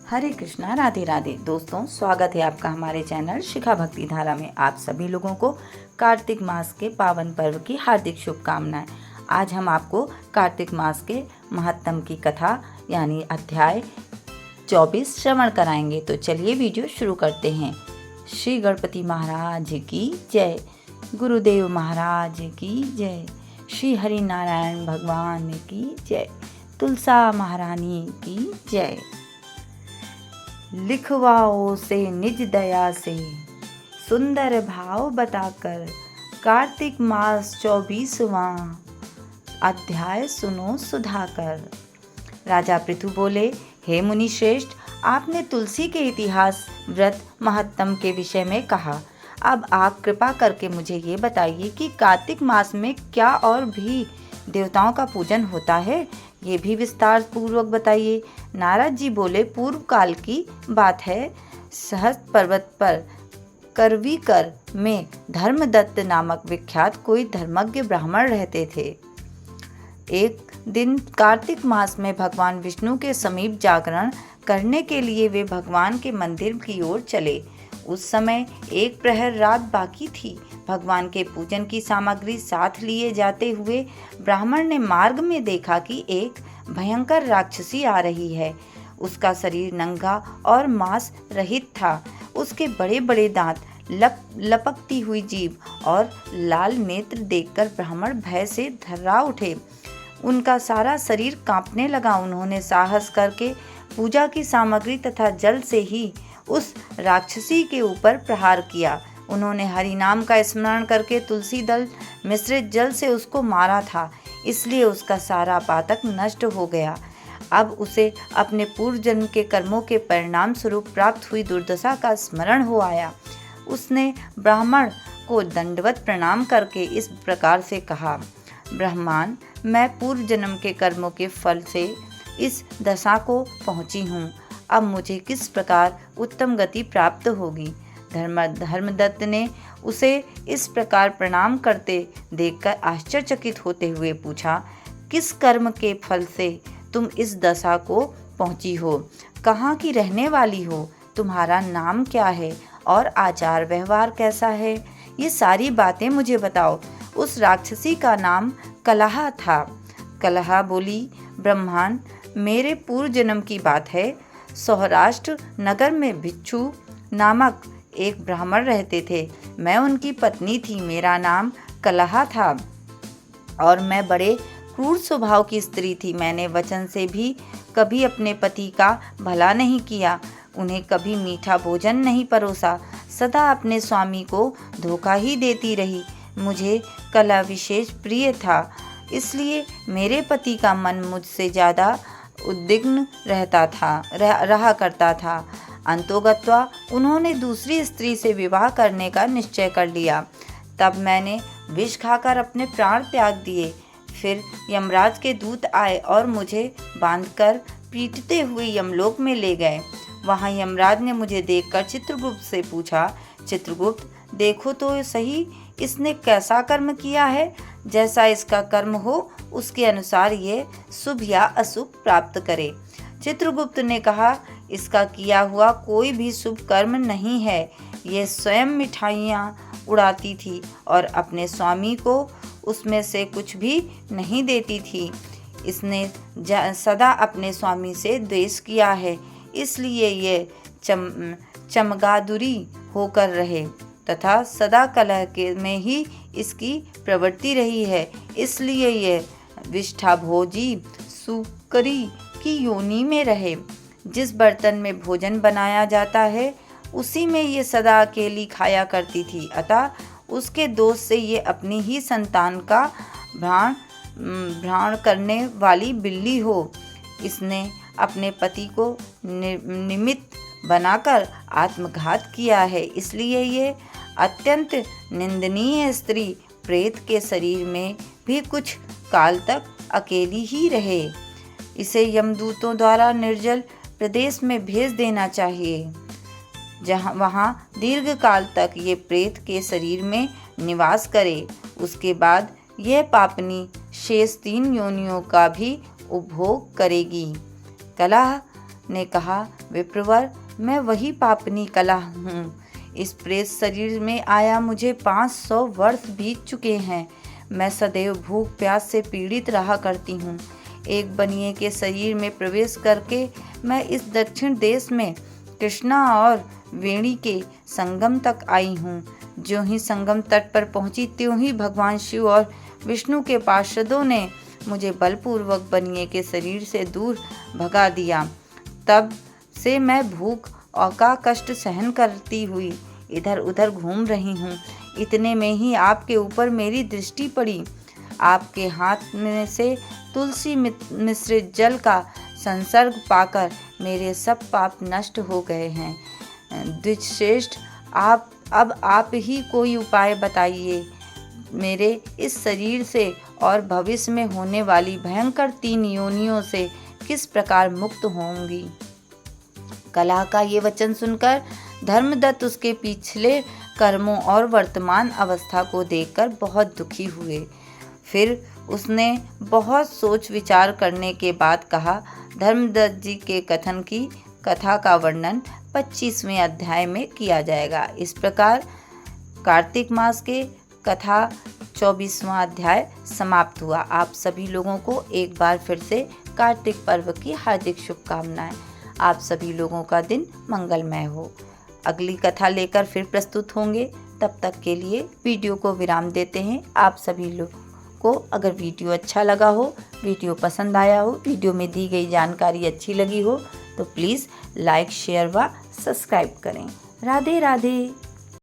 हरे कृष्णा, राधे राधे। दोस्तों, स्वागत है आपका हमारे चैनल शिखा भक्ति धारा में। आप सभी लोगों को कार्तिक मास के पावन पर्व की हार्दिक शुभकामनाएं। आज हम आपको कार्तिक मास के महत्तम की कथा यानी अध्याय 24 श्रवण कराएंगे। तो चलिए वीडियो शुरू करते हैं। श्री गणपति महाराज की जय, गुरुदेव महाराज की जय, श्री हरि नारायण भगवान की जय, तुलसा महारानी की जय। लिखवाओ से निज दया से सुंदर भाव बताकर कार्तिक मास 24वां अध्याय सुनो सुधाकर। राजा पृथु बोले, हे मुनि श्रेष्ठ, आपने तुलसी के इतिहास, व्रत, महत्तम के विषय में कहा। अब आप कृपा करके मुझे ये बताइए कि कार्तिक मास में क्या और भी देवताओं का पूजन होता है, ये भी विस्तार पूर्वक बताइए। नारद जी बोले, पूर्व काल की बात है। सहस्त्र पर्वत पर करवीकर में धर्मदत्त नामक विख्यात कोई धर्मज्ञ ब्राह्मण रहते थे। एक दिन कार्तिक मास में भगवान विष्णु के समीप जागरण करने के लिए वे भगवान के मंदिर की ओर चले। उस समय एक प्रहर रात बाकी थी। भगवान के पूजन की सामग्री साथ लिए जाते हुए ब्राह्मण ने मार्ग में देखा कि एक भयंकर राक्षसी आ रही है। उसका शरीर नंगा और मांस रहित था। उसके बड़े बड़े दांत, लपकती हुई जीभ और लाल नेत्र देखकर ब्राह्मण भय से थर्रा उठे। उनका सारा शरीर कांपने लगा। उन्होंने साहस करके पूजा की सामग्री तथा जल से ही उस राक्षसी के ऊपर प्रहार किया। उन्होंने हरि नाम का स्मरण करके तुलसी दल मिश्रित जल से उसको मारा था, इसलिए उसका सारा पातक नष्ट हो गया। अब उसे अपने पूर्व जन्म के कर्मों के परिणाम स्वरूप प्राप्त हुई दुर्दशा का स्मरण हो आया। उसने ब्राह्मण को दंडवत प्रणाम करके इस प्रकार से कहा, ब्रह्मान, मैं पूर्व जन्म के कर्मों के फल से इस दशा को पहुँची हूँ। अब मुझे किस प्रकार उत्तम गति प्राप्त होगी। धर्मदत्त ने उसे इस प्रकार प्रणाम करते देखकर आश्चर्यचकित होते हुए पूछा, किस कर्म के फल से तुम इस दशा को पहुंची हो? कहाँ की रहने वाली हो? तुम्हारा नाम क्या है और आचार व्यवहार कैसा है? ये सारी बातें मुझे बताओ। उस राक्षसी का नाम कलहा था। कलहा बोली, ब्रह्मान, मेरे पूर्व जन्म की बात है। सौराष्ट्र नगर में भिक्षु नामक एक ब्राह्मण रहते थे। मैं उनकी पत्नी थी। मेरा नाम कलहा था और मैं बड़े क्रूर स्वभाव की स्त्री थी। मैंने वचन से भी कभी अपने पति का भला नहीं किया, उन्हें कभी मीठा भोजन नहीं परोसा, सदा अपने स्वामी को धोखा ही देती रही। मुझे कलह विशेष प्रिय था, इसलिए मेरे पति का मन मुझसे ज़्यादा उद्विग्न रहा करता था। अंतोगत्वा उन्होंने दूसरी स्त्री से विवाह करने का निश्चय कर लिया। तब मैंने विष खाकर अपने प्राण त्याग दिए। फिर यमराज के दूत आए और मुझे बांधकर पीटते हुए यमलोक में ले गए। वहाँ यमराज ने मुझे देखकर चित्रगुप्त से पूछा, चित्रगुप्त, देखो तो सही, इसने कैसा कर्म किया है। जैसा इसका कर्म हो उसके अनुसार ये शुभ या अशुभ प्राप्त करे। चित्रगुप्त ने कहा, इसका किया हुआ कोई भी शुभ कर्म नहीं है। ये स्वयं मिठाइयाँ उड़ाती थी और अपने स्वामी को उसमें से कुछ भी नहीं देती थी। इसने सदा अपने स्वामी से द्वेष किया है, इसलिए ये चमगादुरी होकर रहे तथा सदा कलह के में ही इसकी प्रवृत्ति रही है। इसलिए ये विष्ठाभोजी सुकरी की योनि में रहे। जिस बर्तन में भोजन बनाया जाता है उसी में ये सदा अकेली खाया करती थी। अतः उसके दोष से ये अपनी ही संतान का भ्रण करने वाली बिल्ली हो। इसने अपने पति को निमित्त बनाकर आत्मघात किया है, इसलिए ये अत्यंत निंदनीय स्त्री प्रेत के शरीर में भी कुछ काल तक अकेली ही रहे। इसे यमदूतों द्वारा निर्जल प्रदेश में भेज देना चाहिए, वहाँ दीर्घ काल तक ये प्रेत के शरीर में निवास करे। उसके बाद यह पापनी शेष 3 योनियों का भी उपभोग करेगी। कलह ने कहा, विप्रवर, मैं वही पापनी कला हूँ। इस प्रेत शरीर में आया मुझे 500 वर्ष बीत चुके हैं। मैं सदैव भूख प्यास से पीड़ित रहा करती हूँ। एक बनिए के शरीर में प्रवेश करके मैं इस दक्षिण देश में कृष्णा और वेणी के संगम तक आई हूँ। ज्यों ही संगम तट पर पहुँची त्यों ही भगवान शिव और विष्णु के पार्षदों ने मुझे बलपूर्वक बनिए के शरीर से दूर भगा दिया। तब से मैं भूख और का कष्ट सहन करती हुई इधर उधर घूम रही हूँ। इतने में ही आपके ऊपर मेरी दृष्टि पड़ी। आपके हाथ में से तुलसी मिश्रित जल का संसर्ग पाकर मेरे सब पाप नष्ट हो गए हैं। द्विजश्रेष्ठ, आप ही कोई उपाय बताइए। मेरे इस शरीर से और भविष्य में होने वाली भयंकर 3 योनियों से किस प्रकार मुक्त होंगी। कलह का ये वचन सुनकर धर्मदत्त उसके पिछले कर्मों और वर्तमान अवस्था को देखकर बहुत दुखी हुए। फिर उसने बहुत सोच विचार करने के बाद कहा, धर्मदत्त जी के कथन की कथा का वर्णन 25वें अध्याय में किया जाएगा। इस प्रकार कार्तिक मास के कथा 24वां अध्याय समाप्त हुआ। आप सभी लोगों को एक बार फिर से कार्तिक पर्व की हार्दिक शुभकामनाएं। आप सभी लोगों का दिन मंगलमय हो। अगली कथा लेकर फिर प्रस्तुत होंगे। तब तक के लिए वीडियो को विराम देते हैं। आप सभी लोग को अगर वीडियो अच्छा लगा हो, वीडियो पसंद आया हो, वीडियो में दी गई जानकारी अच्छी लगी हो तो प्लीज़ लाइक, शेयर व सब्सक्राइब करें। राधे राधे।